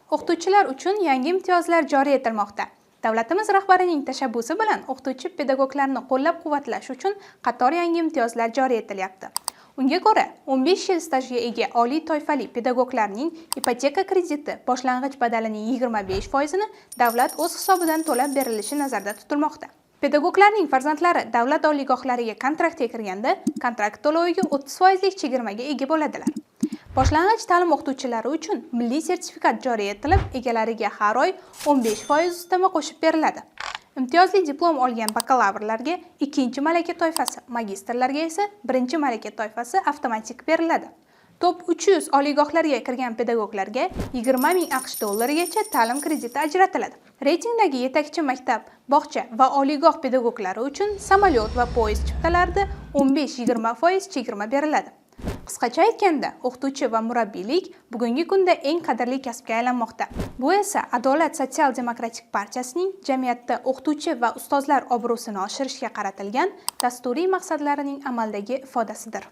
O'qituvchilar uchun yangi imtiyozlar joriy etilmoqda. Davlatimiz rahbarining tashabbusi bilan o'qituvchi pedagoglarni qo'llab-quvvatlash uchun qator yangi imtiyozlar joriy etilyapti. Unga ko'ra, 15 yil stajga ega oliy toifali pedagoglarning ipoteka krediti boshlang'ich badalining 25%ni davlat o'z hisobidan to'lab berilishi nazarda tutilmoqda. Pedagoglarning farzandlari davlat oliygohlariga kontraktga kirganda, kontrakt to'loviga 30% chegirmaga ega bo'ladilar. Boshlang'ich ta'lim o'qituvchilari uchun milliy sertifikat joriy etilib, egalariga har oy 15% ustama qo'shib beriladi. Imtiyozli diplom olgan bakalavrlarga ikkinchi malaka toifasi, magistrlarga esa birinchi malaka toifasi avtomatik beriladi. Top 300 oliygohlarga kirgan pedagoglarga 20 ming AQSh dollarigacha ta'lim krediti ajratiladi. Reytingdagi yetakchi maktab, bog'cha va oliygoh pedagoglari uchun samolyot va poyezd chiptalarida 15-20% chegirma beriladi. Qisqacha aytganda, o'qituvchi va murabbiylik bugungi kunda eng qadrli kasbga aylanmoqda. Bu esa Adolat sotsial-demokratik partiyasining jamiyatda o'qituvchi va ustozlar obro'sini oshirishga qaratilgan dasturiy maqsadlarining amaldagi ifodasidir.